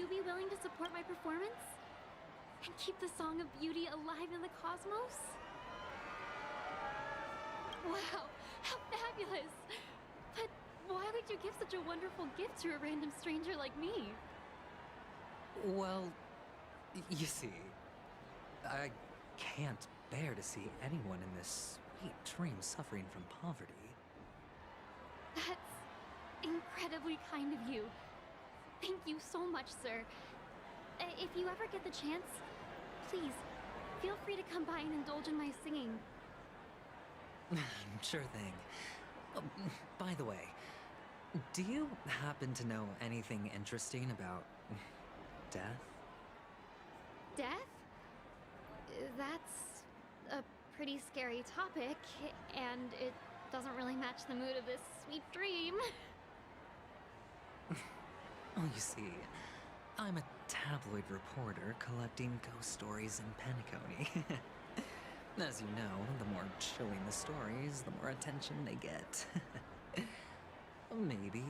you be willing to support my performance? And keep the Song of Beauty alive in the cosmos? Wow, how fabulous! But why would you give such a wonderful gift to a random stranger like me? Well, you see, I can't bear to see anyone in this sweet dream suffering from poverty. That's incredibly kind of you. Thank you so much, sir. If you ever get the chance, please, feel free to come by and indulge in my singing. Sure thing. By the way, do you happen to know anything interesting about death? Death? That's a pretty scary topic, and it doesn't really match the mood of this sweet dream. Oh, you see, I'm a tabloid reporter collecting ghost stories in Penacony. As you know, the more chilling the stories, the more attention they get. Maybe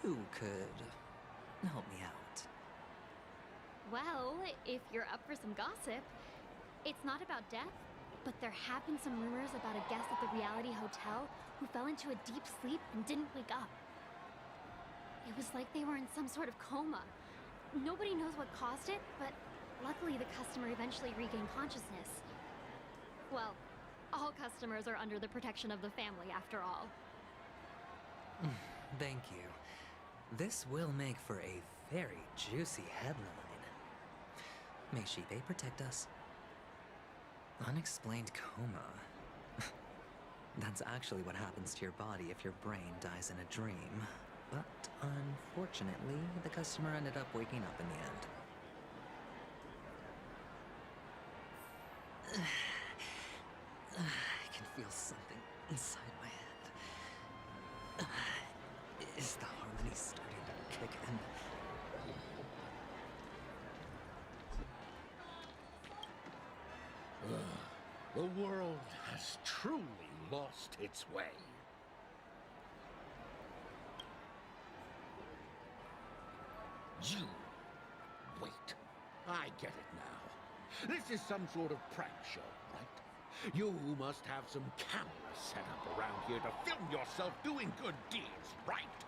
you could help me out. Well, if you're up for some gossip, it's not about death, but there have been some rumors about a guest at the reality hotel who fell into a deep sleep and didn't wake up. It was like they were in some sort of coma. Nobody knows what caused it, but luckily the customer eventually regained consciousness. Well, all customers are under the protection of the family, after all. Thank you. This will make for a very juicy headline. May Shibe protect us. Unexplained coma. That's actually what happens to your body if your brain dies in a dream. But unfortunately, the customer ended up waking up in the end. I can feel something inside my head. Is the harmony starting to kick in? The world has truly lost its way. You... Wait. I get it now. This is some sort of prank show, right? You must have some cameras set up around here to film yourself doing good deeds, right?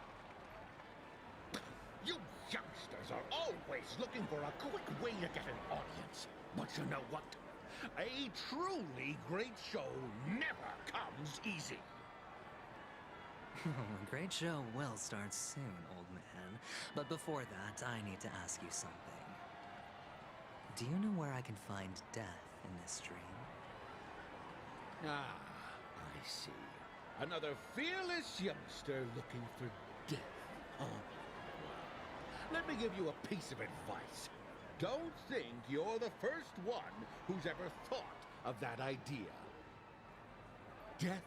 You youngsters are always looking for a quick way to get an audience. But you know what? A truly great show never comes easy. A great show will start soon, old man. But before that, I need to ask you something. Do you know where I can find death in this dream? Ah, I see. Another fearless youngster looking for death. Huh? Let me give you a piece of advice. Don't think you're the first one who's ever thought of that idea. Death?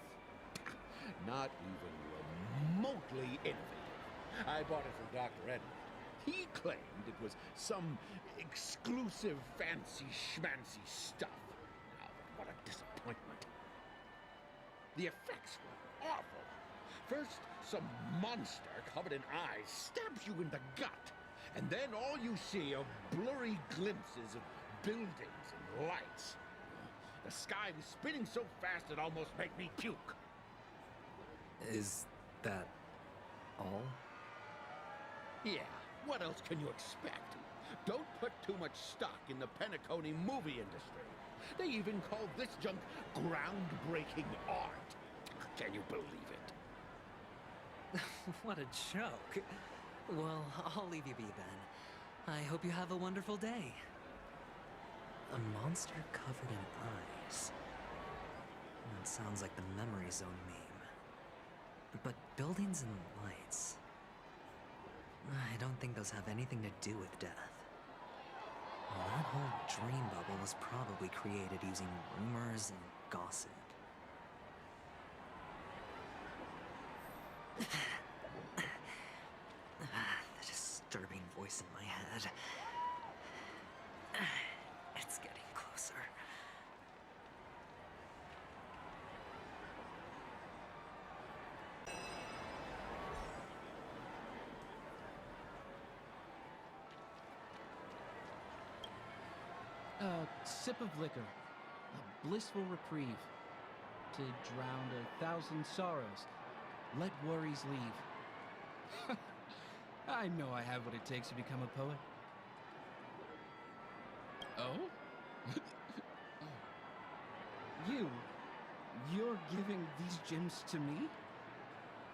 Not even remotely innovative. I bought it from Dr. Edward. He claimed it was some exclusive fancy schmancy stuff. Oh, what a disappointment. The effects were awful. First, some monster covered in eyes stabs you in the gut. And then all you see are blurry glimpses of buildings and lights. The sky was spinning so fast it almost made me puke. Is that all? Yeah, what else can you expect? Don't put too much stock in the Penacony movie industry. They even call this junk groundbreaking art. Can you believe it? What a joke. Well, I'll leave you be then. I hope you have a wonderful day. A monster covered in eyes. That sounds like the Memory Zone meme. But buildings and lights... I don't think those have anything to do with death. Well, that whole dream bubble was probably created using rumors and gossip. The disturbing voice in my head. It's getting closer. A sip of liquor, a blissful reprieve, to drown 1,000 sorrows. Let worries leave. I know I have what it takes to become a poet. Oh? You're giving these gems to me?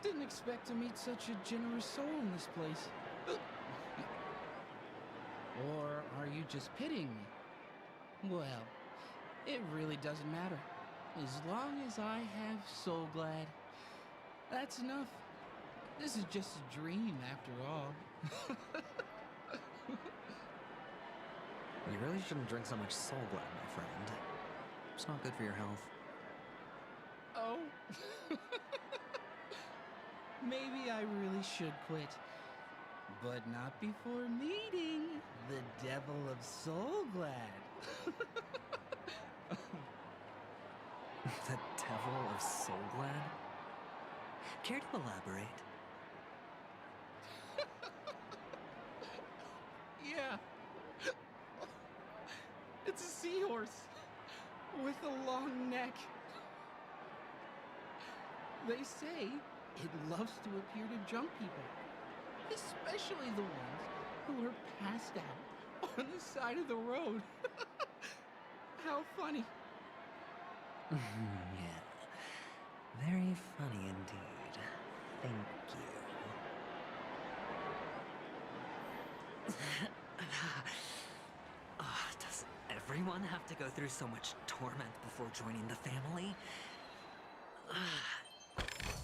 Didn't expect to meet such a generous soul in this place. Or are you just pitying me? Well, it really doesn't matter. As long as I have Soul Glad, that's enough. This is just a dream after all. You really shouldn't drink so much Soul Glad, my friend. It's not good for your health. Oh. Maybe I really should quit. But not before meeting the Devil of Soul Glad. The Devil of Soul Glad? Care to elaborate? Yeah. It's a seahorse with a long neck. They say it loves to appear to drunk people, especially the ones who are passed out on the side of the road. How funny. Yeah. Very funny indeed. Thank you. Does everyone have to go through so much torment before joining the family?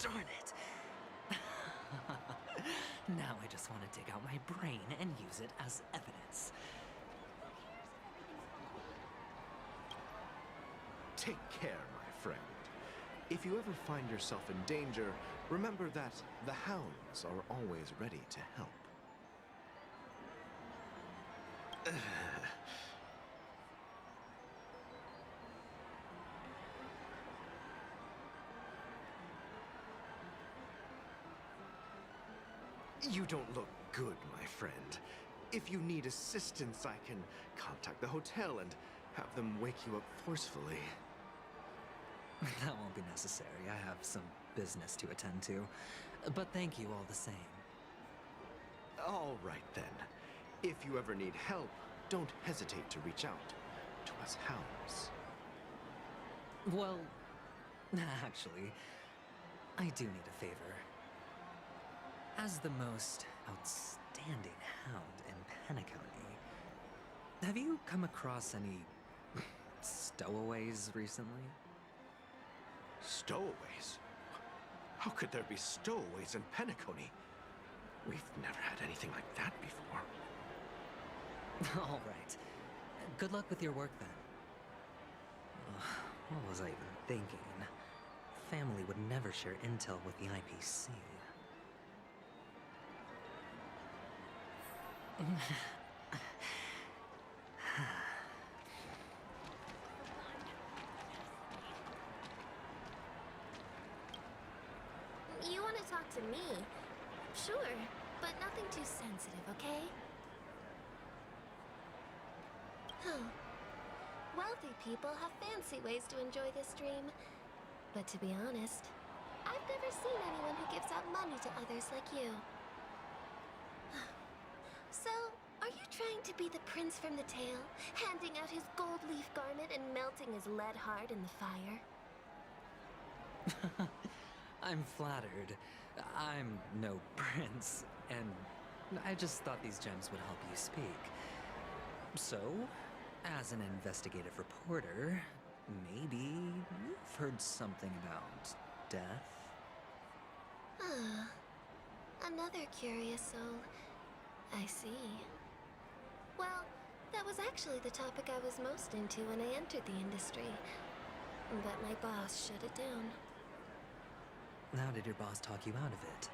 Darn it. Now I just want to dig out my brain and use it as evidence. Take care, my friend. If you ever find yourself in danger, remember that the hounds are always ready to help. You don't look good, my friend. If you need assistance, I can contact the hotel and have them wake you up forcefully. That won't be necessary. I have some business to attend to. But thank you all the same. All right, then. If you ever need help, don't hesitate to reach out to us hounds. Well, actually, I do need a favor. As the most outstanding hound in Penacony, have you come across any stowaways recently? Stowaways? How could there be stowaways in Penacony? We've never had anything like that before. All right. Good luck with your work then. What was I even thinking? Family would never share intel with the IPC. You want to talk to me? Sure, but nothing too sensitive, okay? Wealthy people have fancy ways to enjoy this dream. But to be honest, I've never seen anyone who gives out money to others like you. So, are you trying to be the prince from the tale, handing out his gold leaf garment and melting his lead heart in the fire? I'm flattered. I'm no prince, and I just thought these gems would help you speak. So, as an investigative reporter, maybe you've heard something about death? Ah, another curious soul. I see. Well, that was actually the topic I was most into when I entered the industry. But my boss shut it down. How did your boss talk you out of it?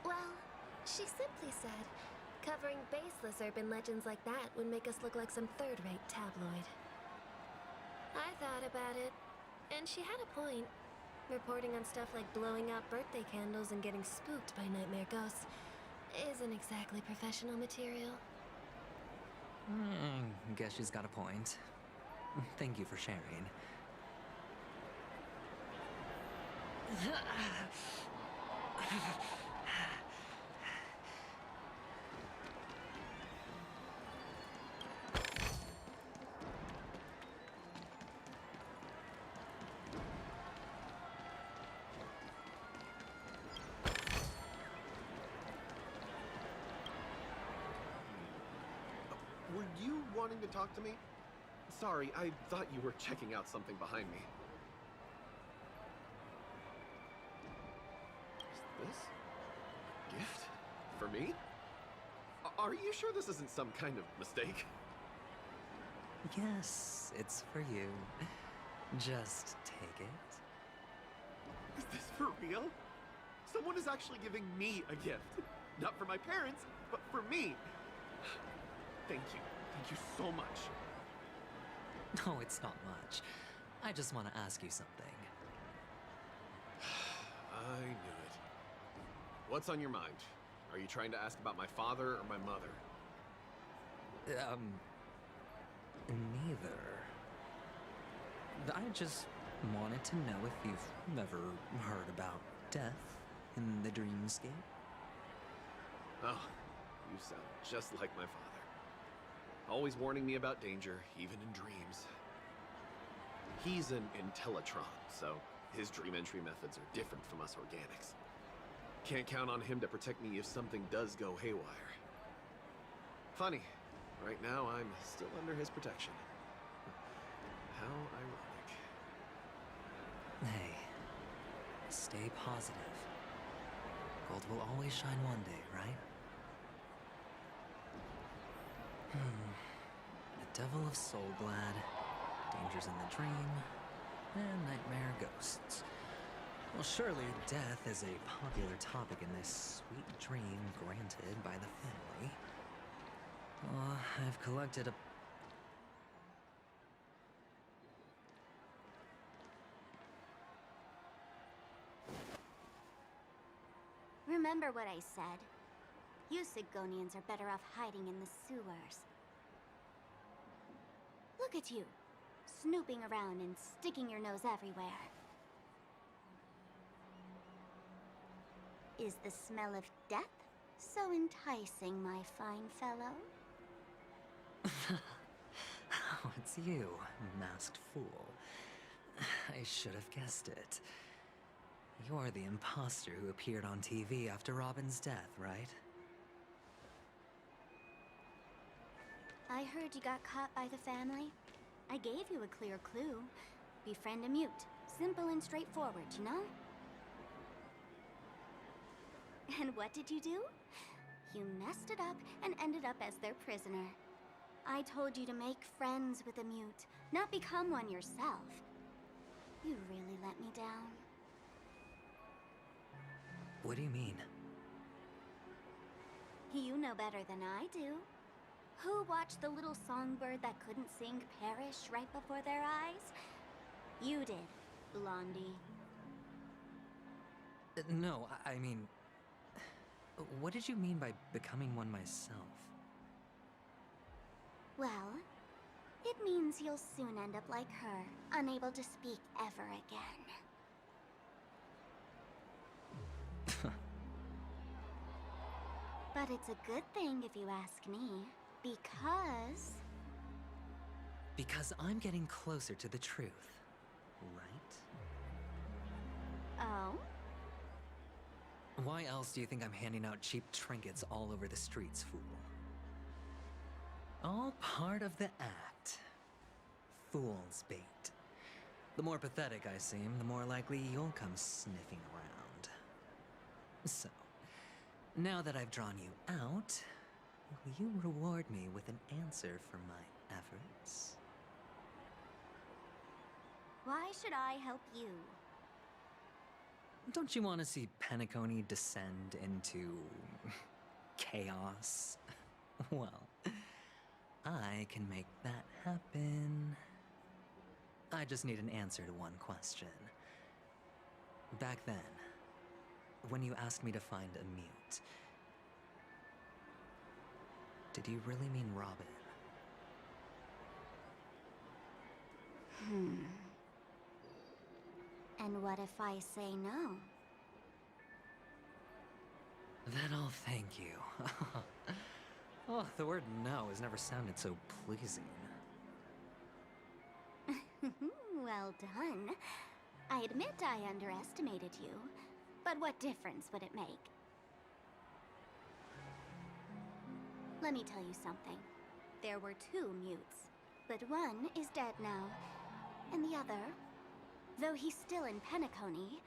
Well, she simply said, covering baseless urban legends like that would make us look like some third-rate tabloid. I thought about it, and she had a point. Reporting on stuff like blowing out birthday candles and getting spooked by nightmare ghosts isn't exactly professional material. Guess she's got a point. Thank you for sharing. Were you wanting to talk to me? Sorry, I thought you were checking out something behind me. Is this a gift? For me? Are you sure this isn't some kind of mistake? Yes, it's for you. Just take it. Is this for real? Someone is actually giving me a gift. Not for my parents, but for me. Thank you. Thank you so much. No, it's not much. I just want to ask you something. I knew it. What's on your mind? Are you trying to ask about my father or my mother? Neither. I just wanted to know if you've ever heard about death in the dreamscape. Oh, you sound just like my father. Always warning me about danger, even in dreams. He's an Intellitron, so his dream entry methods are different from us organics. Can't count on him to protect me if something does go haywire. Funny, right now I'm still under his protection. How ironic. Hey, stay positive. Gold will always shine one day, right? The Devil of Soulglad, dangers in the dream, and nightmare ghosts. Well, surely death is a popular topic in this sweet dream granted by the family. I've collected a... Remember what I said. You Sigonians are better off hiding in the sewers. Look at you, snooping around and sticking your nose everywhere. Is the smell of death so enticing, my fine fellow? Oh, it's you, masked fool. I should have guessed it. You're the imposter who appeared on TV after Robin's death, right? I heard you got caught by the family. I gave you a clear clue. Befriend a mute. Simple and straightforward, you know? And what did you do? You messed it up and ended up as their prisoner. I told you to make friends with a mute, not become one yourself. You really let me down. What do you mean? You know better than I do. Who watched the little songbird that couldn't sing perish right before their eyes? You did, Blondie. No, I mean... What did you mean by becoming one myself? Well, it means you'll soon end up like her, unable to speak ever again. But it's a good thing if you ask me, because... Because I'm getting closer to the truth, right? Oh? Why else do you think I'm handing out cheap trinkets all over the streets, fool? All part of the act. Fool's bait. The more pathetic I seem, the more likely you'll come sniffing around. So, now that I've drawn you out, will you reward me with an answer for my efforts? Why should I help you? Don't you want to see Penacony descend into... chaos? Well, I can make that happen. I just need an answer to one question. Back then, when you asked me to find a mute, did you really mean Robin? And what if I say no? Then I'll thank you. Oh, the word no has never sounded so pleasing. Well done. I admit I underestimated you, but what difference would it make? Let me tell you something. There were 2 mutes, but one is dead now, and the other, though he's still in Penacony,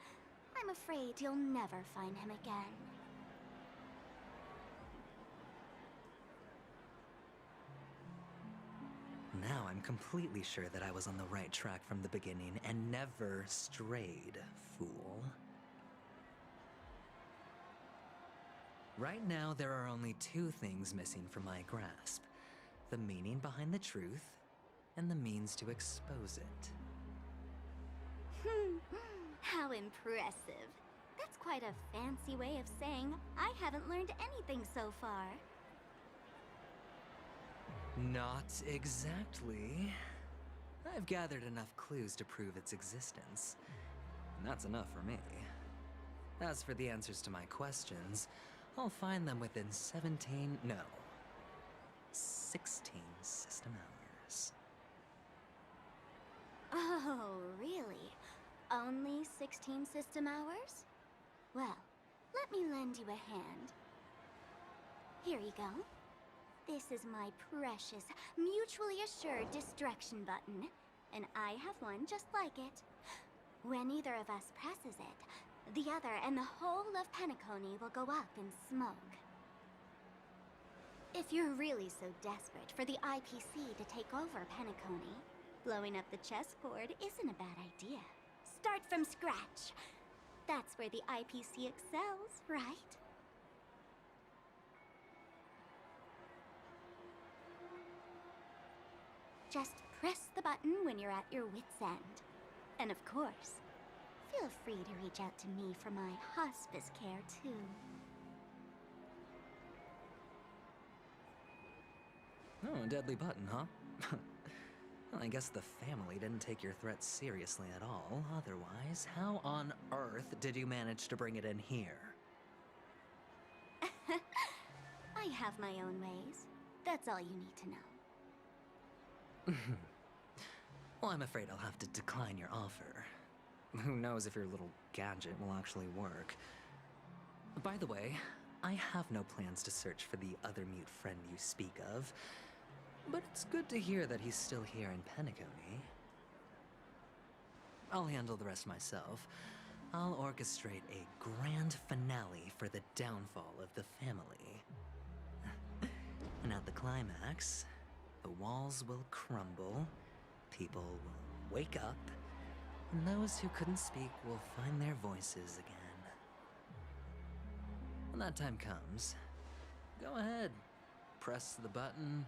I'm afraid you'll never find him again. Now I'm completely sure that I was on the right track from the beginning and never strayed, fool. Right now, there are only 2 things missing from my grasp. The meaning behind the truth, and the means to expose it. How impressive. That's quite a fancy way of saying I haven't learned anything so far. Not exactly. I've gathered enough clues to prove its existence. And that's enough for me. As for the answers to my questions, I'll find them within 16 system hours. Oh, really? Only 16 system hours? Well, let me lend you a hand. Here you go. This is my precious, mutually assured destruction button, and I have one just like it. When either of us presses it, the other and the whole of Penacony will go up in smoke. If you're really so desperate for the IPC to take over Penacony, blowing up the chessboard isn't a bad idea. Start from scratch. That's where the IPC excels, right? Just press the button when you're at your wit's end. And of course, feel free to reach out to me for my hospice care, too. Oh, a deadly button, huh? Well, I guess the family didn't take your threat seriously at all. Otherwise, how on earth did you manage to bring it in here? I have my own ways. That's all you need to know. Well, I'm afraid I'll have to decline your offer. Who knows if your little gadget will actually work. By the way, I have no plans to search for the other mute friend you speak of, but it's good to hear that he's still here in Penacony. I'll handle the rest myself. I'll orchestrate a grand finale for the downfall of the family. And at the climax, the walls will crumble, people will wake up, and those who couldn't speak will find their voices again. When that time comes, go ahead, press the button,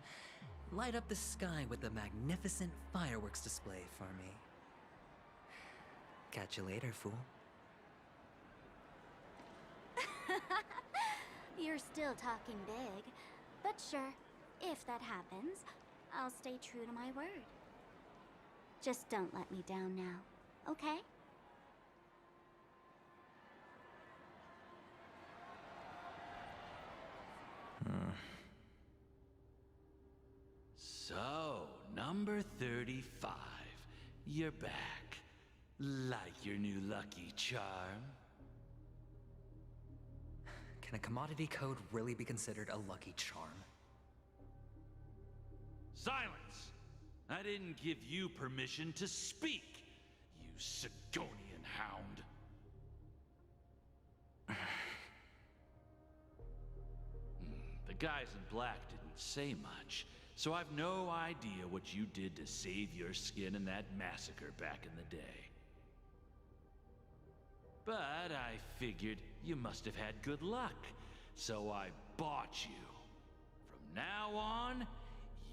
light up the sky with a magnificent fireworks display for me. Catch you later, fool. You're still talking big, but sure, if that happens, I'll stay true to my word. Just don't let me down now, okay? So, number 35. You're back. Like your new lucky charm? Can a commodity code really be considered a lucky charm? Silence! I didn't give you permission to speak, you Sigonian hound. The guys in black didn't say much, so I've no idea what you did to save your skin in that massacre back in the day. But I figured you must have had good luck, so I bought you. From now on,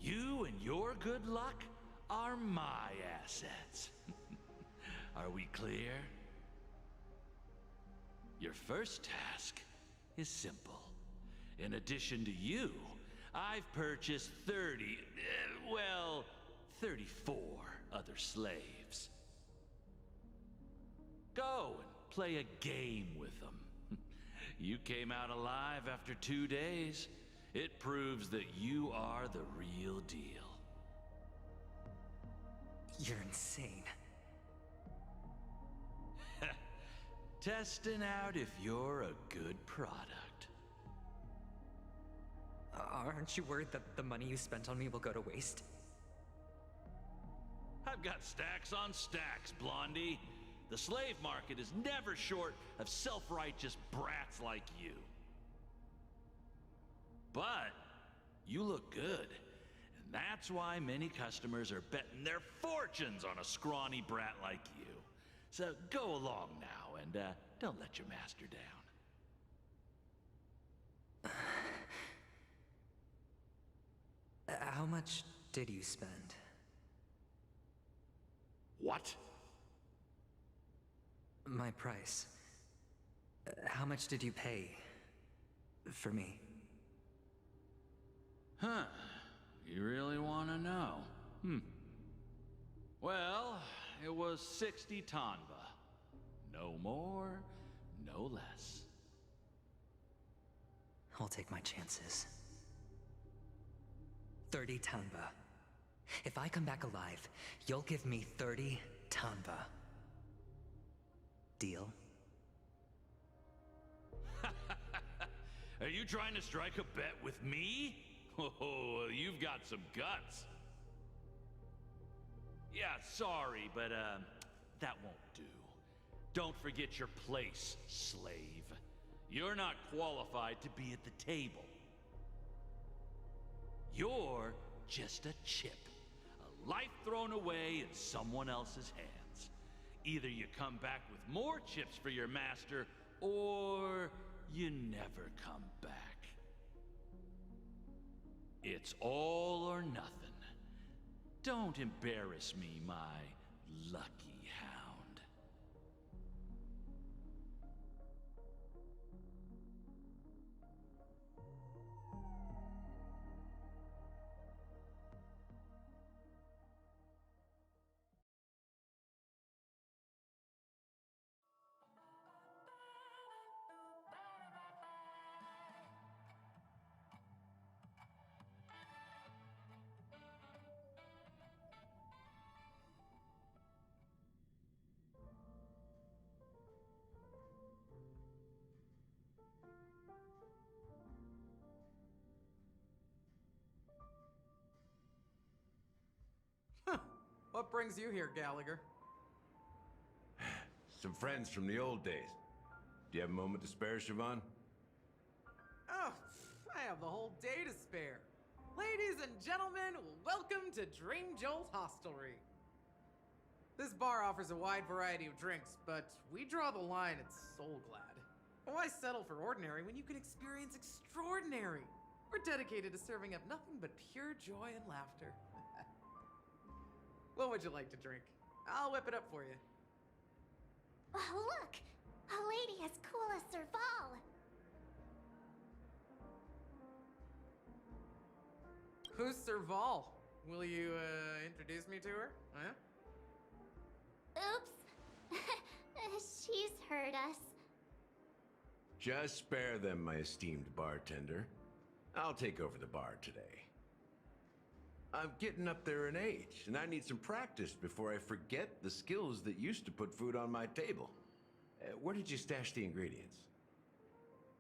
you and your good luck are my assets. Are we clear? Your first task is simple. In addition to you, I've purchased 34 other slaves. Go and play a game with them. You came out alive after 2 days. It proves that you are the real deal. You're insane. Testing out if you're a good product. Aren't you worried that the money you spent on me will go to waste? I've got stacks on stacks, Blondie. The slave market is never short of self-righteous brats like you. But you look good, and that's why many customers are betting their fortunes on a scrawny brat like you. So go along now and don't let your master down. How much did you spend? What? My price. How much did you pay for me? Huh. You really want to know? Well, it was 60 tanba. No more, no less. I'll take my chances. 30 tanba. If I come back alive, you'll give me 30 tanba. Deal? Are you trying to strike a bet with me? Oh, you've got some guts. Yeah, sorry, but that won't do. Don't forget your place, slave. You're not qualified to be at the table. You're just a chip. A life thrown away in someone else's hands. Either you come back with more chips for your master, or you never come back. It's all or nothing. Don't embarrass me, my lucky hound. What brings you here, Gallagher? Some friends from the old days. Do you have a moment to spare, Siobhan? Oh, I have the whole day to spare. Ladies and gentlemen, welcome to Dream Jolt Hostelry. This bar offers a wide variety of drinks, but we draw the line at Soul Glad. Why settle for ordinary when you can experience extraordinary? We're dedicated to serving up nothing but pure joy and laughter. What would you like to drink? I'll whip it up for you. Oh, look! A lady as cool as Serval! Who's Serval? Will you, introduce me to her? Huh? Oops. She's heard us. Just spare them, my esteemed bartender. I'll take over the bar today. I'm getting up there in age, and I need some practice before I forget the skills that used to put food on my table. Where did you stash the ingredients?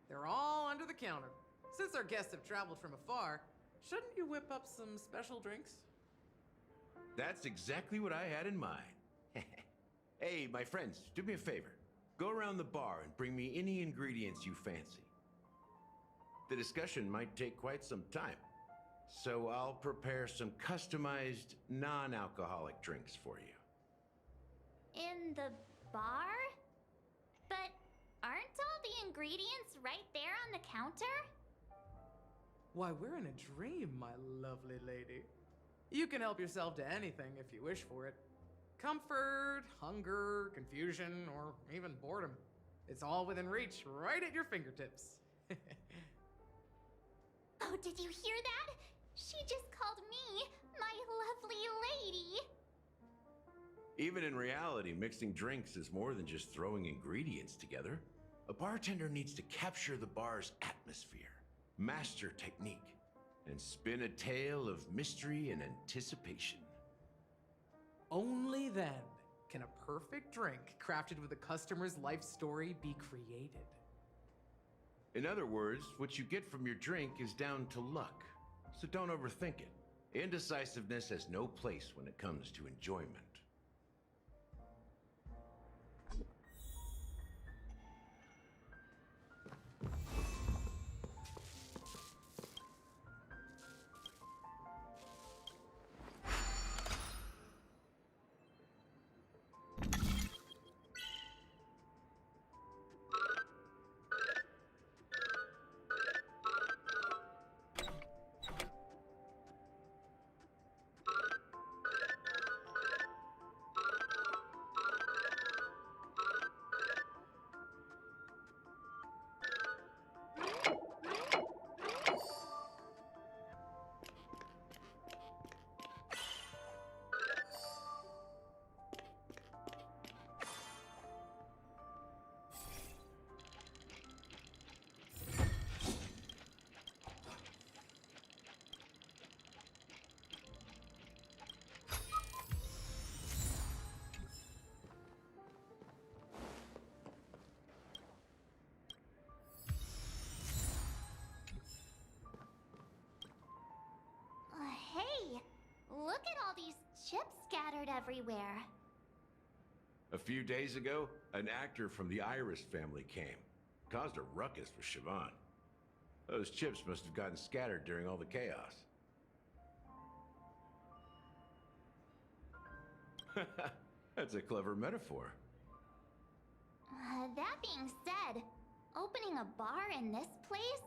They're all under the counter. Since our guests have traveled from afar, shouldn't you whip up some special drinks? That's exactly what I had in mind. Hey, my friends, do me a favor. Go around the bar and bring me any ingredients you fancy. The discussion might take quite some time, so I'll prepare some customized, non-alcoholic drinks for you. In the bar? But aren't all the ingredients right there on the counter? Why, we're in a dream, my lovely lady. You can help yourself to anything if you wish for it. Comfort, hunger, confusion, or even boredom. It's all within reach, right at your fingertips. Oh, did you hear that? She just called me my lovely lady. Even in reality, mixing drinks is more than just throwing ingredients together. A bartender needs to capture the bar's atmosphere, master technique, and spin a tale of mystery and anticipation. Only then can a perfect drink crafted with a customer's life story be created. In other words, what you get from your drink is down to luck, so don't overthink it. Indecisiveness has no place when it comes to enjoyment. Hey, look at all these chips scattered everywhere. A few days ago, an actor from the Iris family came. Caused a ruckus for Siobhan. Those chips must have gotten scattered during all the chaos. That's a clever metaphor. That being said, opening a bar in this place,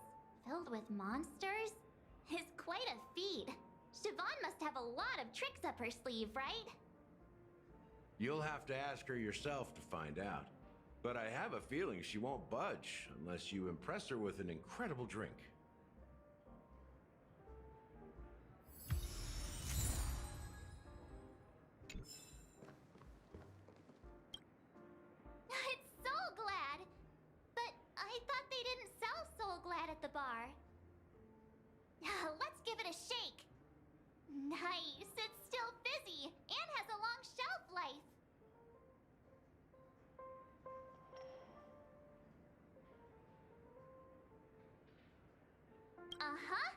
filled with monsters, is quite a feat. Siobhan must have a lot of tricks up her sleeve, right? You'll have to ask her yourself to find out. But I have a feeling she won't budge unless you impress her with an incredible drink. It's Soul Glad! But I thought they didn't sell Soul Glad at the bar. Let's give it a shake. Nice, it's still fizzy and has a long shelf life. Uh-huh.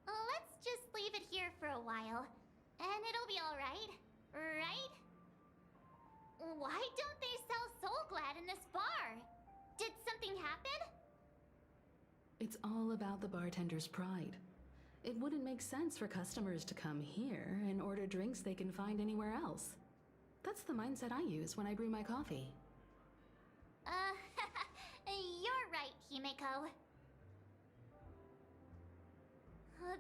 Let's just leave it here for a while, and it'll be all right, right? Why don't they sell Soul Glad in this bar? Did something happen? It's all about the bartender's pride. It wouldn't make sense for customers to come here and order drinks they can find anywhere else. That's the mindset I use when I brew my coffee. You're right, Himeko.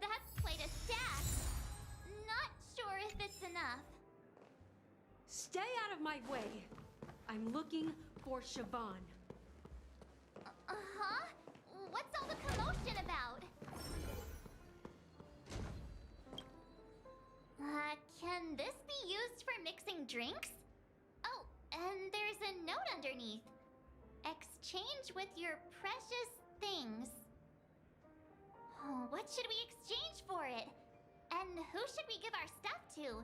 That's quite a stash. Not sure if it's enough. Stay out of my way. I'm looking for Siobhan. Uh-huh? What's all the commotion about? Can this be used for mixing drinks? Oh, and there's a note underneath. Exchange with your precious things. Oh, what should we exchange for it? And who should we give our stuff to?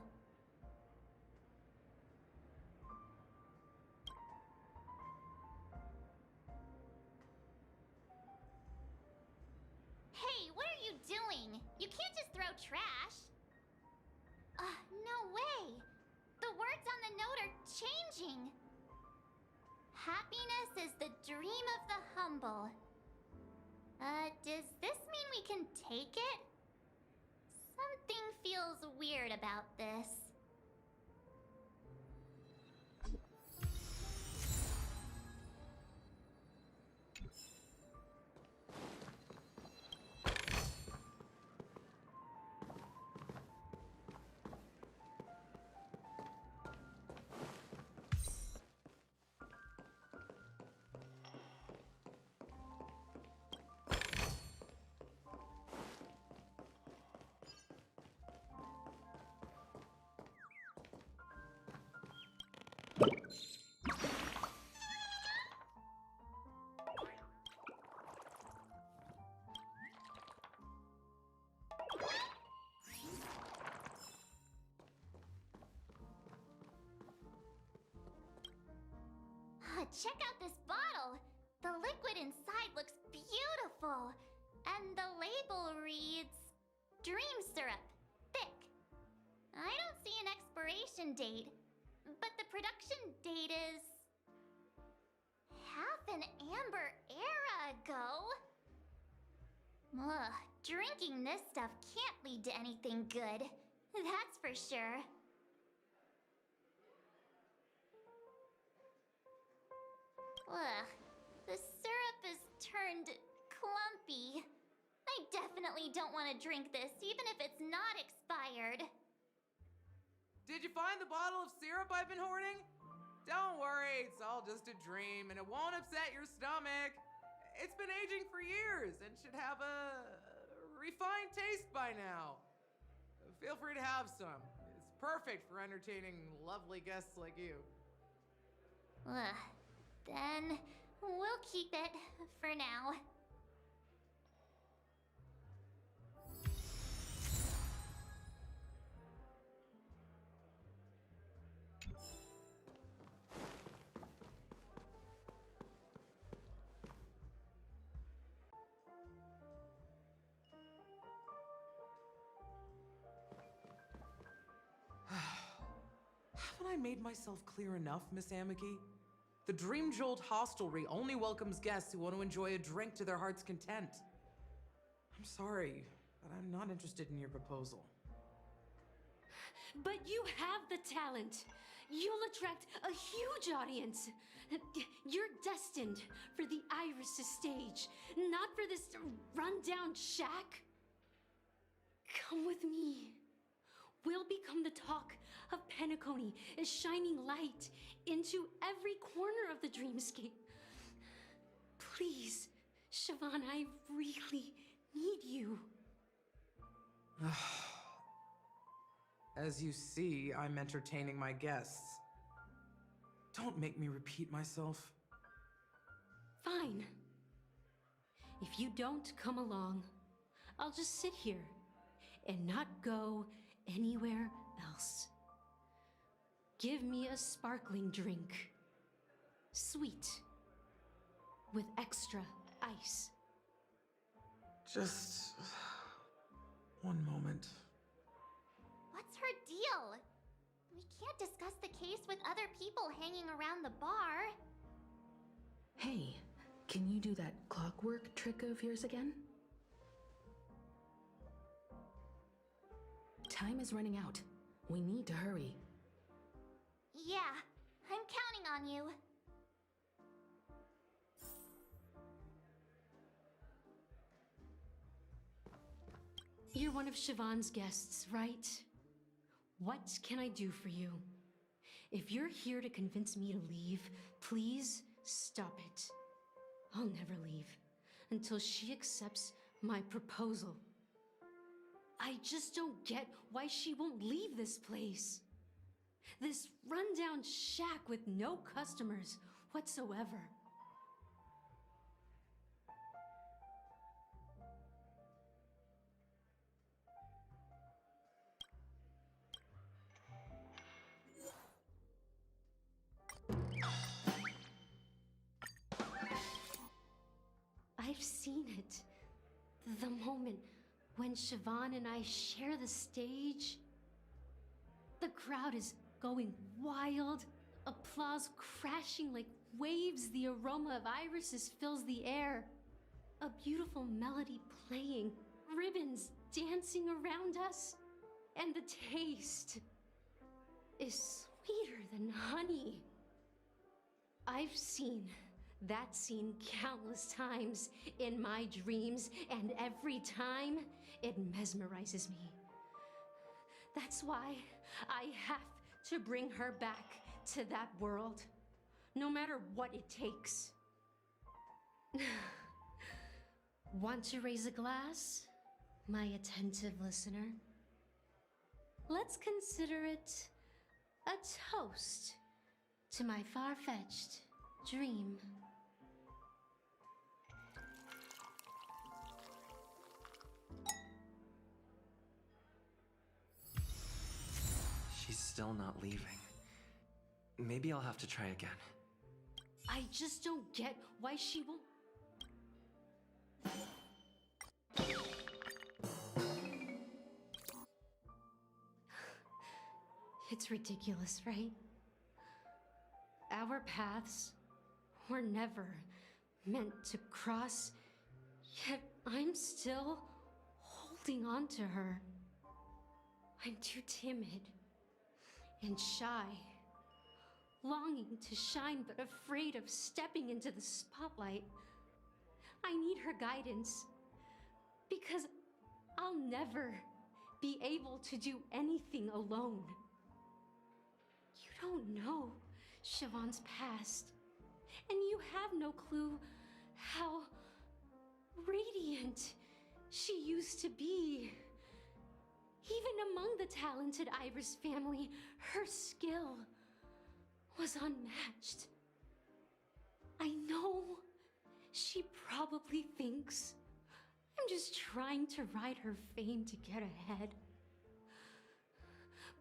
Hey, what are you doing? You can't just throw trash. No way! The words on the note are changing! Happiness is the dream of the humble. Does this mean we can take it? Something feels weird about this. Check out this bottle! The liquid inside looks beautiful. And the label reads... Dream syrup. Thick. I don't see an expiration date. But the production date is... half an amber era ago. Ugh, drinking this stuff can't lead to anything good. That's for sure. Ugh, the syrup is turned clumpy. I definitely don't want to drink this, even if it's not expired. Did you find the bottle of syrup I've been hoarding? Don't worry, it's all just a dream, and it won't upset your stomach. It's been aging for years and should have a refined taste by now. Feel free to have some. It's perfect for entertaining lovely guests like you. Ugh. Then we'll keep it for now. Haven't I made myself clear enough, Miss Amiki? The Dream Jolt Hostelry only welcomes guests who want to enjoy a drink to their heart's content. I'm sorry, but I'm not interested in your proposal. But you have the talent. You'll attract a huge audience. You're destined for the Iris' stage, not for this rundown shack. Come with me. We'll become the talk of Penacony, a shining light into every corner of the dreamscape. Please, Siobhan, I really need you. As you see, I'm entertaining my guests. Don't make me repeat myself. Fine. If you don't come along, I'll just sit here and not go anywhere else. Give me a sparkling drink. Sweet. With extra ice. Just... one moment. What's her deal? We can't discuss the case with other people hanging around the bar. Hey, can you do that clockwork trick of yours again? Time is running out. We need to hurry. Yeah, I'm counting on you. You're one of Siobhan's guests, right? What can I do for you? If you're here to convince me to leave, please stop it. I'll never leave until she accepts my proposal. I just don't get why she won't leave this place. This rundown shack with no customers whatsoever. I've seen it. The moment when Siobhan and I share the stage. The crowd is going wild, applause crashing like waves, the aroma of irises fills the air. A beautiful melody playing, ribbons dancing around us, and the taste is sweeter than honey. I've seen that scene countless times in my dreams, and every time it mesmerizes me. That's why I have to bring her back to that world, no matter what it takes. Want to raise a glass, my attentive listener? Let's consider it a toast to my far-fetched dream. She's still not leaving. Maybe I'll have to try again. I just don't get why she won't. It's ridiculous, right? Our paths were never meant to cross, yet I'm still holding on to her. I'm too timid and shy, longing to shine but afraid of stepping into the spotlight. I need her guidance because I'll never be able to do anything alone. You don't know Siobhan's past, and you have no clue how radiant she used to be. Even among the talented Iris family, her skill was unmatched. I know she probably thinks I'm just trying to ride her fame to get ahead.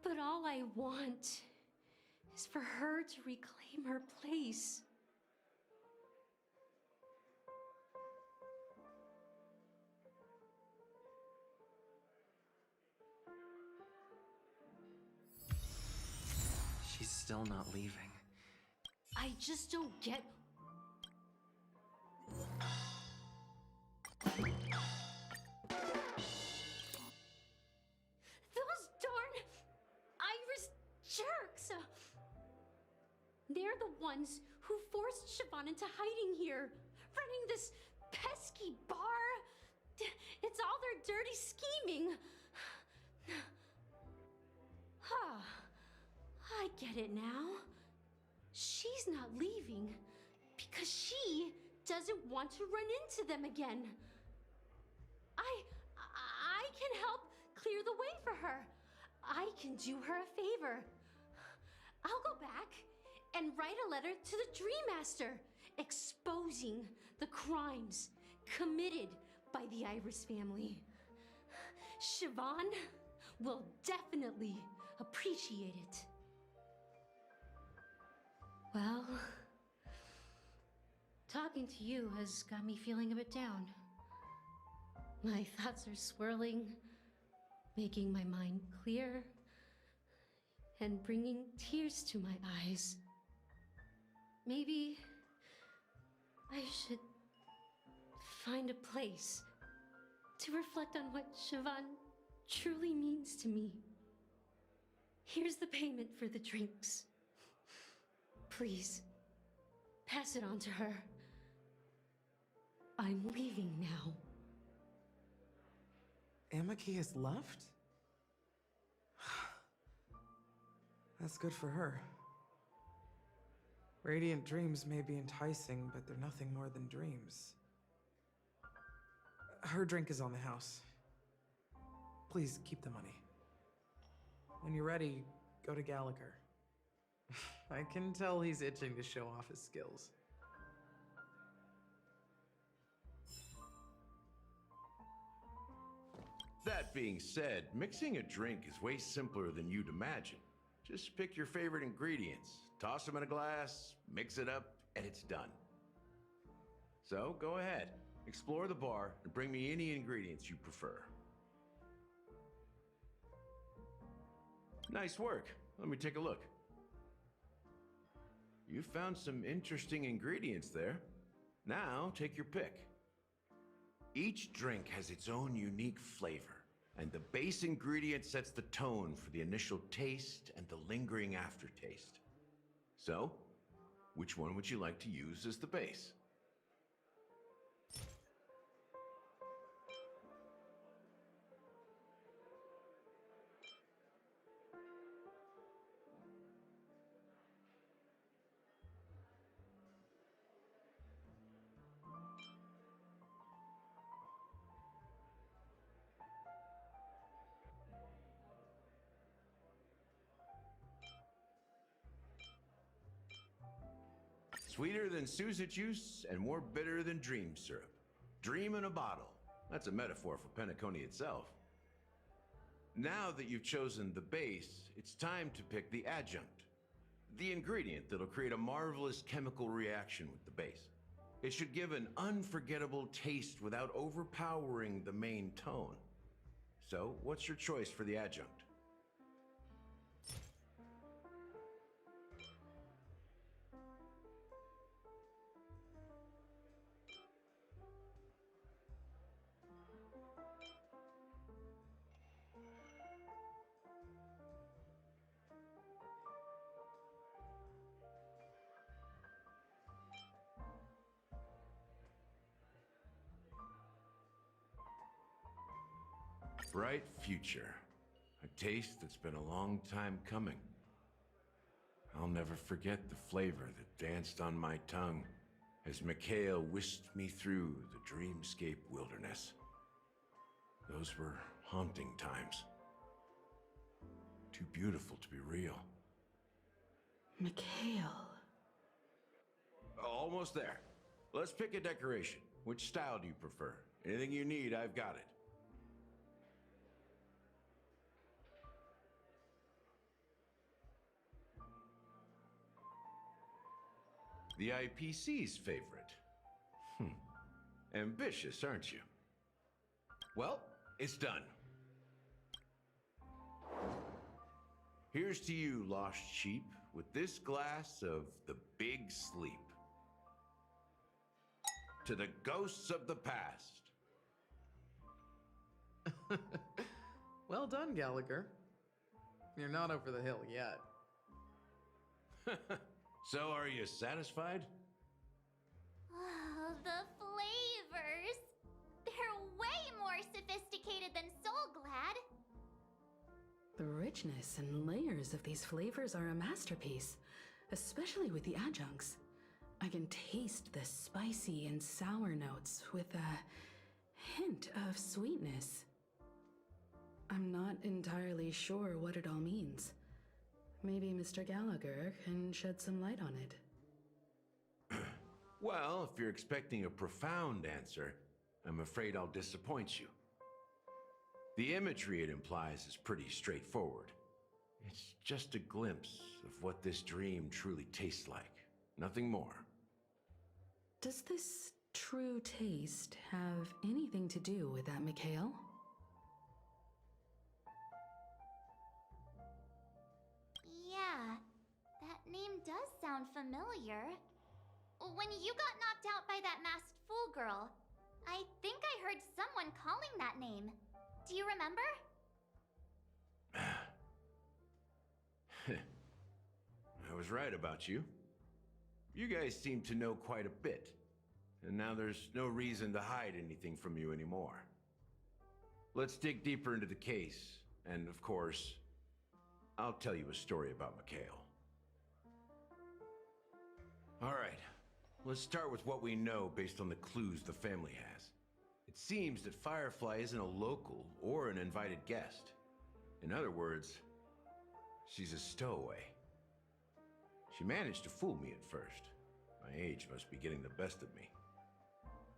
But all I want is for her to reclaim her place. She's still not leaving. I just don't get. Those darn Iris jerks! They're the ones who forced Siobhan into hiding here, running this pesky bar. It's all their dirty scheming. I get it now. She's not leaving because she doesn't want to run into them again. I can help clear the way for her. I can do her a favor. I'll go back and write a letter to the Dream Master exposing the crimes committed by the Iris family. Siobhan will definitely appreciate it. Well, talking to you has got me feeling a bit down. My thoughts are swirling, making my mind clear, and bringing tears to my eyes. Maybe I should find a place to reflect on what Siobhan truly means to me. Here's the payment for the drinks. Please, pass it on to her. I'm leaving now. Amaki has left? That's good for her. Radiant dreams may be enticing, but they're nothing more than dreams. Her drink is on the house. Please keep the money. When you're ready, go to Gallagher. I can tell he's itching to show off his skills. That being said, mixing a drink is way simpler than you'd imagine. Just pick your favorite ingredients, toss them in a glass, mix it up, and it's done. So go ahead, explore the bar, and bring me any ingredients you prefer. Nice work. Let me take a look. You found some interesting ingredients there. Now, take your pick. Each drink has its own unique flavor, and the base ingredient sets the tone for the initial taste and the lingering aftertaste. So, which one would you like to use as the base? Sweeter than Susa juice and more bitter than dream syrup. Dream in a bottle. That's a metaphor for Penacony itself. Now that you've chosen the base, it's time to pick the adjunct. The ingredient that'll create a marvelous chemical reaction with the base. It should give an unforgettable taste without overpowering the main tone. So, what's your choice for the adjunct? Bright future. A taste that's been a long time coming. I'll never forget the flavor that danced on my tongue as Mikhail whisked me through the dreamscape wilderness. Those were haunting times. Too beautiful to be real. Mikhail. Almost there. Let's pick a decoration. Which style do you prefer? Anything you need, I've got it. The IPC's favorite. Ambitious, aren't you? Well, it's done. Here's to you, lost sheep, with this glass of the big sleep. To the ghosts of the past. Well done, Gallagher. You're not over the hill yet. So, are you satisfied? Oh, the flavors! They're way more sophisticated than Soul Glad. The richness and layers of these flavors are a masterpiece, especially with the adjuncts. I can taste the spicy and sour notes with a hint of sweetness. I'm not entirely sure what it all means. Maybe Mr. Gallagher can shed some light on it. Well, if you're expecting a profound answer, I'm afraid I'll disappoint you. The imagery it implies is pretty straightforward. It's just a glimpse of what this dream truly tastes like. Nothing more. Does this true taste have anything to do with that, Mikhail? Yeah, that name does sound familiar. When you got knocked out by that masked fool girl, I think I heard someone calling that name. Do you remember? I was right about you. You guys seem to know quite a bit, and now there's no reason to hide anything from you anymore. Let's dig deeper into the case, and of course, I'll tell you a story about Mikhail. All right, let's start with what we know based on the clues the family has. It seems that Firefly isn't a local or an invited guest. In other words, she's a stowaway. She managed to fool me at first. My age must be getting the best of me.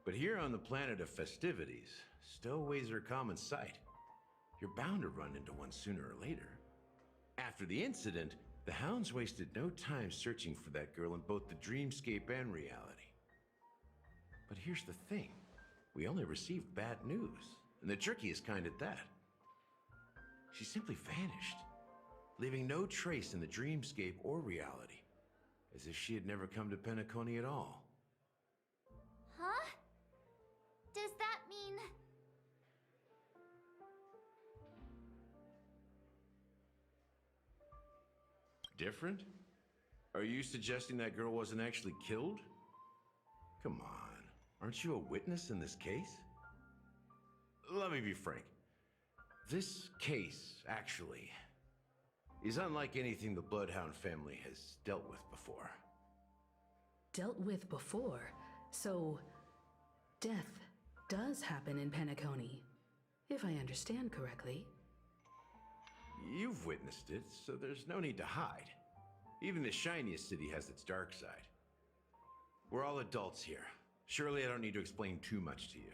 But here on the planet of festivities, stowaways are a common sight. You're bound to run into one sooner or later. After the incident, the hounds wasted no time searching for that girl in both the dreamscape and reality. But here's the thing. We only received bad news, and the trickiest kind at that. She simply vanished, leaving no trace in the dreamscape or reality, as if she had never come to Penacony at all. Huh? Does that mean... Different? Are you suggesting that girl wasn't actually killed? Come on, aren't you a witness in this case? Let me be frank. This case, actually, is unlike anything the Bloodhound family has dealt with before. Dealt with before? So, death does happen in Penacony, if I understand correctly. You've witnessed it, so there's no need to hide. Even the shiniest city has its dark side. We're all adults here. Surely I don't need to explain too much to you.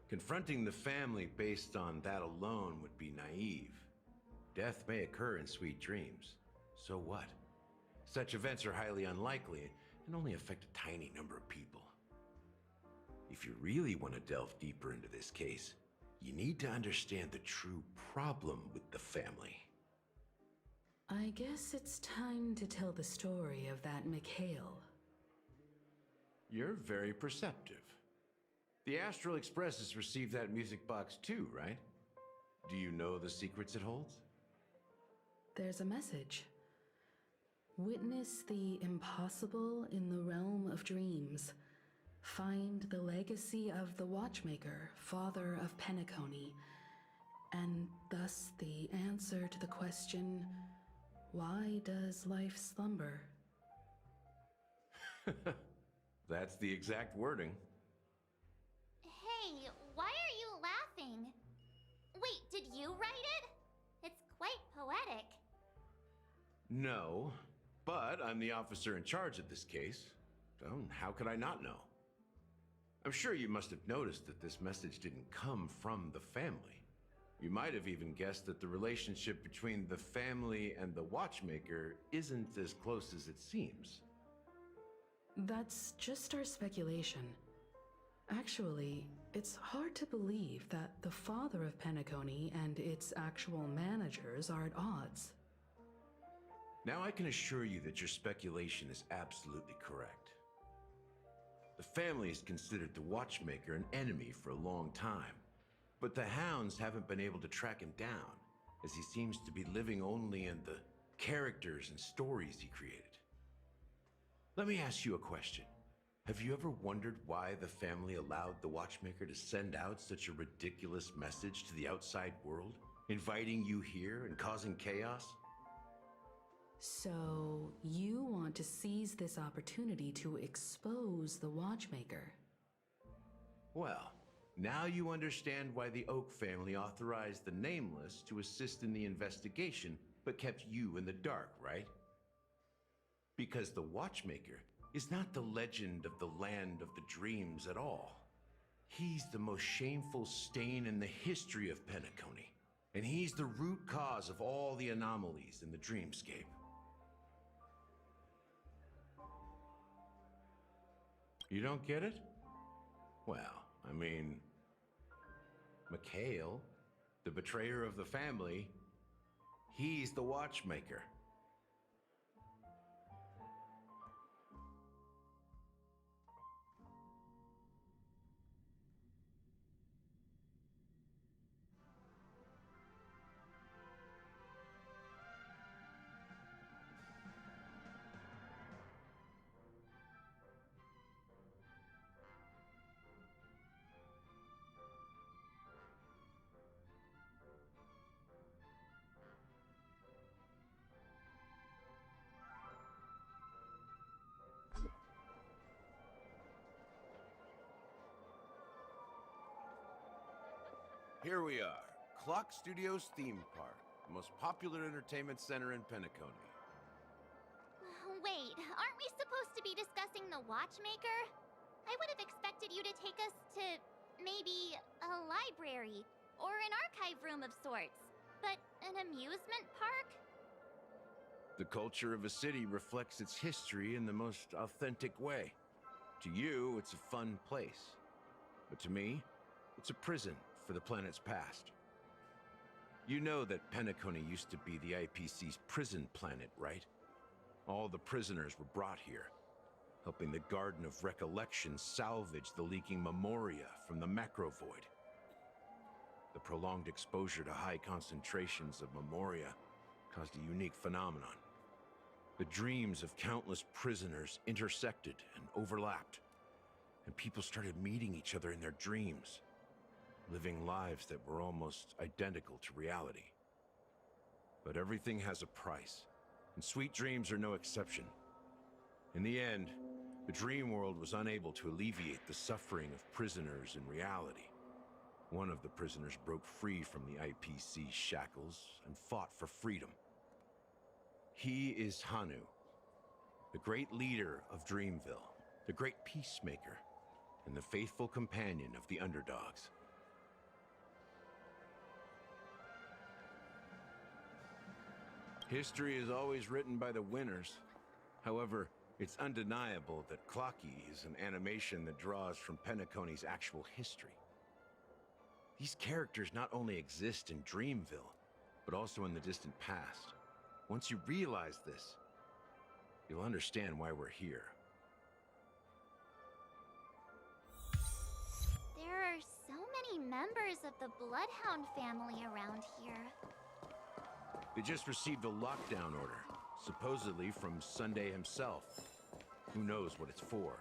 Confronting the family based on that alone would be naive. Death may occur in sweet dreams. So what? Such events are highly unlikely and only affect a tiny number of people. If you really want to delve deeper into this case, you need to understand the true problem with the family. I guess it's time to tell the story of that Mikhail. You're very perceptive. The Astral Express has received that music box too, right? Do you know the secrets it holds? There's a message. Witness the impossible in the realm of dreams. Find the legacy of the Watchmaker, father of Penacony, and thus the answer to the question, why does life slumber? That's the exact wording. Hey, why are you laughing? Wait, did you write it? It's quite poetic. No, but I'm the officer in charge of this case. So how could I not know? I'm sure you must have noticed that this message didn't come from the family. You might have even guessed that the relationship between the family and the Watchmaker isn't as close as it seems. That's just our speculation. Actually, it's hard to believe that the father of Penacony and its actual managers are at odds. Now I can assure you that your speculation is absolutely correct. The family has considered the Watchmaker an enemy for a long time, but the hounds haven't been able to track him down, as he seems to be living only in the characters and stories he created. Let me ask you a question. Have you ever wondered why the family allowed the Watchmaker to send out such a ridiculous message to the outside world, inviting you here and causing chaos? So, you want to seize this opportunity to expose the Watchmaker? Well, now you understand why the Oak family authorized the Nameless to assist in the investigation, but kept you in the dark, right? Because the Watchmaker is not the legend of the land of the dreams at all. He's the most shameful stain in the history of Penacony, and he's the root cause of all the anomalies in the dreamscape. You don't get it? Well, I mean, Mikhail, the betrayer of the family, he's the Watchmaker. Here we are, Clock Studios theme park, the most popular entertainment center in Penacony. Wait, aren't we supposed to be discussing the Watchmaker? I would have expected you to take us to maybe a library or an archive room of sorts, but an amusement park? The culture of a city reflects its history in the most authentic way. To you, it's a fun place. But to me, it's a prison for the planet's past. You know that Penacony used to be the IPC's prison planet, right? All the prisoners were brought here, helping the Garden of Recollection salvage the leaking memoria from the macrovoid. The prolonged exposure to high concentrations of memoria caused a unique phenomenon. The dreams of countless prisoners intersected and overlapped, and people started meeting each other in their dreams, living lives that were almost identical to reality. But everything has a price, and sweet dreams are no exception. In the end, the dream world was unable to alleviate the suffering of prisoners in reality. One of the prisoners broke free from the IPC shackles and fought for freedom. He is Hanu, the great leader of Dreamville, the great peacemaker, and the faithful companion of the underdogs. History is always written by the winners. However, it's undeniable that Clocky is an animation that draws from Penacony's actual history. These characters not only exist in Dreamville, but also in the distant past. Once you realize this, you'll understand why we're here. There are so many members of the Bloodhound family around here. They just received a lockdown order, supposedly from Sunday himself. Who knows what it's for?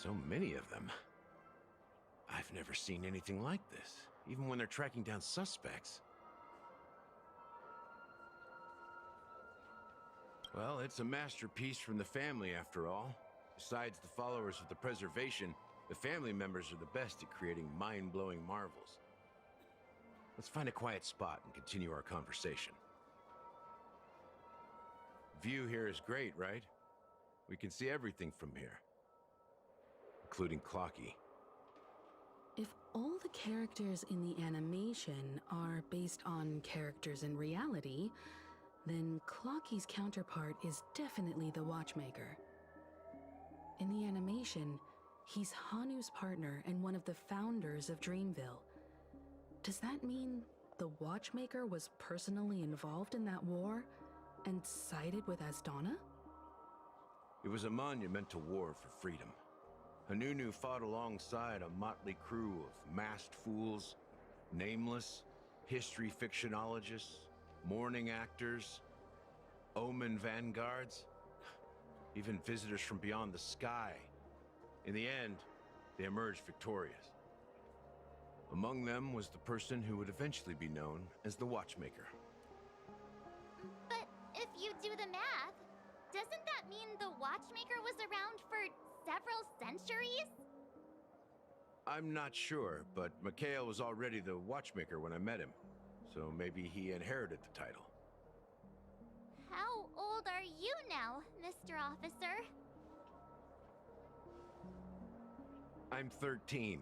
So many of them. I've never seen anything like this, even when they're tracking down suspects. Well, it's a masterpiece from the family, after all. Besides the followers of the preservation, the family members are the best at creating mind-blowing marvels. Let's find a quiet spot and continue our conversation. View here is great, right? We can see everything from here, including Clocky. If all the characters in the animation are based on characters in reality, then Clocky's counterpart is definitely the Watchmaker. In the animation, he's Hanu's partner and one of the founders of Dreamville. Does that mean the Watchmaker was personally involved in that war and sided with Asdana? It was a monumental war for freedom. Hanunu fought alongside a motley crew of masked fools, nameless, history fictionologists, mourning actors, omen vanguards, even visitors from beyond the sky. In the end, they emerged victorious. Among them was the person who would eventually be known as the Watchmaker. But if you do the math, doesn't that mean the Watchmaker was around for several centuries? I'm not sure, but Mikhail was already the Watchmaker when I met him, so maybe he inherited the title. How old are you now, Mr. Officer? I'm 13.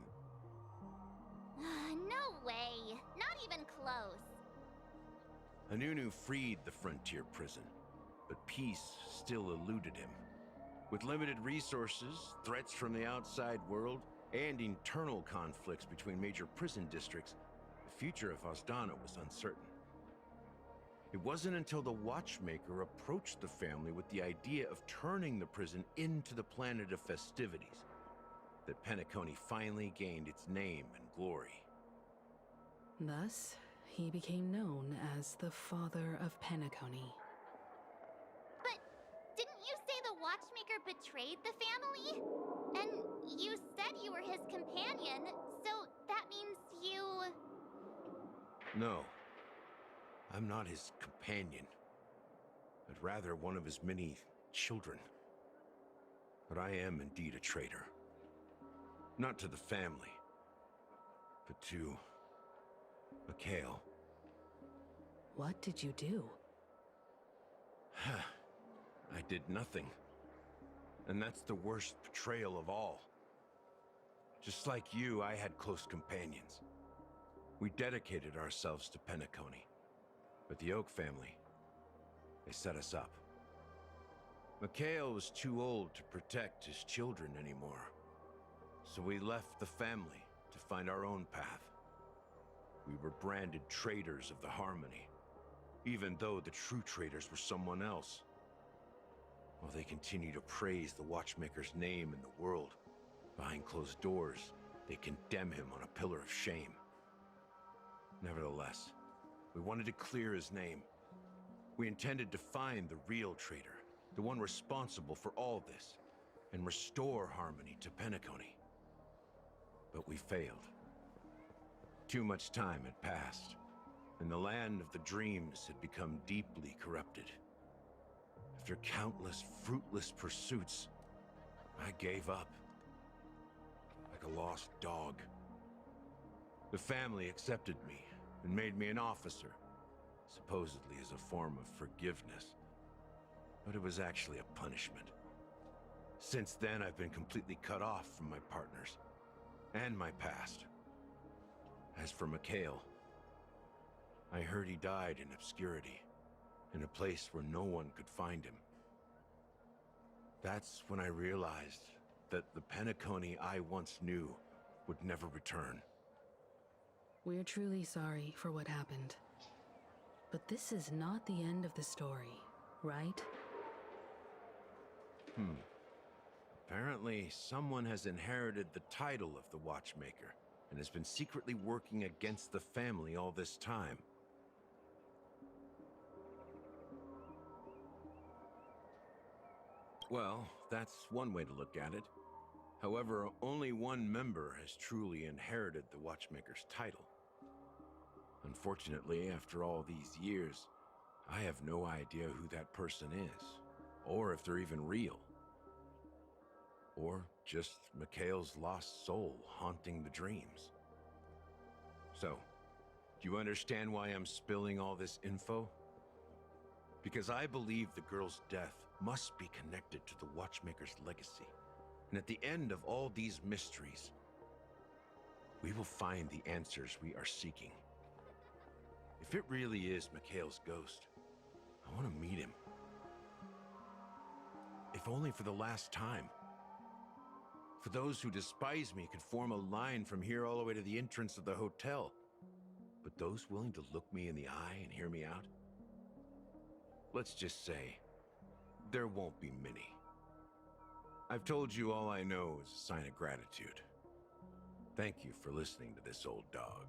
No way! Not even close. Hanunu freed the frontier prison, but peace still eluded him. With limited resources, threats from the outside world, and internal conflicts between major prison districts, the future of Asdana was uncertain. It wasn't until the Watchmaker approached the family with the idea of turning the prison into the planet of festivities that Penacony finally gained its name and glory. Thus, he became known as the Father of Penacony. But didn't you say the Watchmaker betrayed the family? And you said you were his companion, so that means you... No. I'm not his companion, but rather one of his many children. But I am indeed a traitor. Not to the family, but to Mikhail. What did you do? I did nothing. And that's the worst betrayal of all. Just like you, I had close companions. We dedicated ourselves to Penacony. But the Oak family, they set us up. Mikhail was too old to protect his children anymore. So we left the family to find our own path. We were branded traitors of the Harmony, even though the true traitors were someone else. While they continue to praise the Watchmaker's name in the world, behind closed doors, they condemn him on a pillar of shame. Nevertheless, we wanted to clear his name. We intended to find the real traitor, the one responsible for all this, and restore harmony to Penacony. But we failed. Too much time had passed, and the land of the dreams had become deeply corrupted. After countless fruitless pursuits, I gave up. Like a lost dog. The family accepted me and made me an officer, supposedly as a form of forgiveness. But it was actually a punishment. Since then, I've been completely cut off from my partners and my past. As for Mikhail, I heard he died in obscurity, in a place where no one could find him. That's when I realized that the Penacony I once knew would never return. We're truly sorry for what happened. But this is not the end of the story, right? Apparently, someone has inherited the title of the Watchmaker and has been secretly working against the family all this time. Well, that's one way to look at it. However, only one member has truly inherited the Watchmaker's title. Unfortunately, after all these years, I have no idea who that person is, or if they're even real. Or just Mikhail's lost soul haunting the dreams. So, do you understand why I'm spilling all this info? Because I believe the girl's death must be connected to the Watchmaker's legacy. And at the end of all these mysteries, we will find the answers we are seeking. If it really is Mikhail's ghost, I want to meet him. If only for the last time. For those who despise me could form a line from here all the way to the entrance of the hotel. But those willing to look me in the eye and hear me out? Let's just say, there won't be many. I've told you all I know is a sign of gratitude. Thank you for listening to this old dog.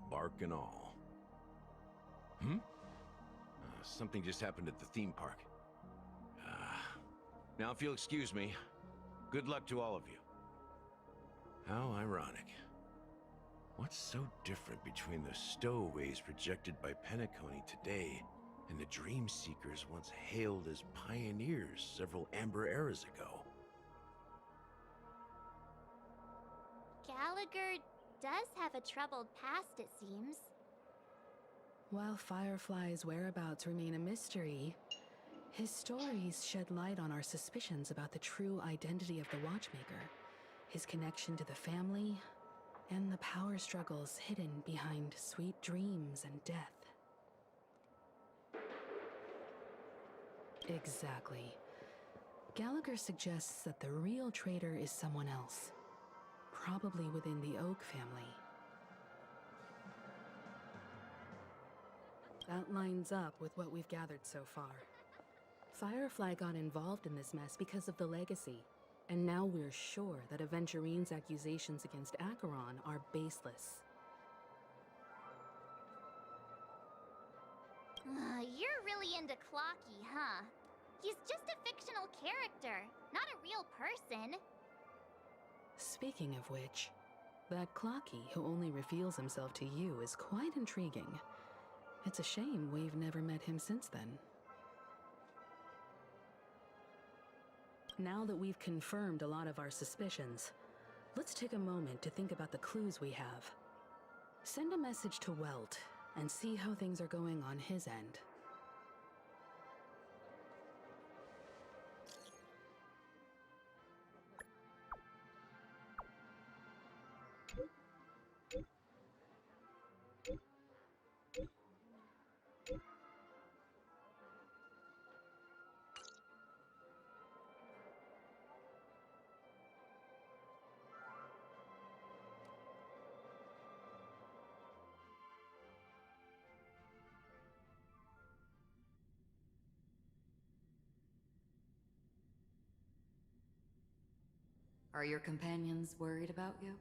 Bark and all. Something just happened at the theme park. Now if you'll excuse me, good luck to all of you. How ironic. What's so different between the stowaways rejected by Penacony today and the Dream Seekers once hailed as pioneers several Amber eras ago? Gallagher does have a troubled past, it seems. While Firefly's whereabouts remain a mystery, his stories shed light on our suspicions about the true identity of the Watchmaker, his connection to the family, and the power struggles hidden behind sweet dreams and death. Exactly. Gallagher suggests that the real traitor is someone else, probably within the Oak family. That lines up with what we've gathered so far. Firefly got involved in this mess because of the legacy, and now we're sure that Aventurine's accusations against Acheron are baseless. You're really into Clocky, huh? He's just a fictional character, not a real person. Speaking of which, that Clocky who only reveals himself to you is quite intriguing. It's a shame we've never met him since then. Now that we've confirmed a lot of our suspicions, let's take a moment to think about the clues we have. Send a message to Welt and see how things are going on his end. Are your companions worried about you?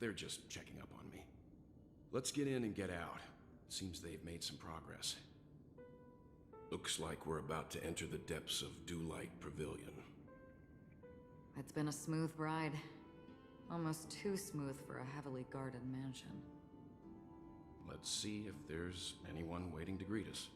They're just checking up on me. Let's get in and get out. Seems they've made some progress. Looks like we're about to enter the depths of Dewlight Pavilion. It's been a smooth ride. Almost too smooth for a heavily guarded mansion. Let's see if there's anyone waiting to greet us.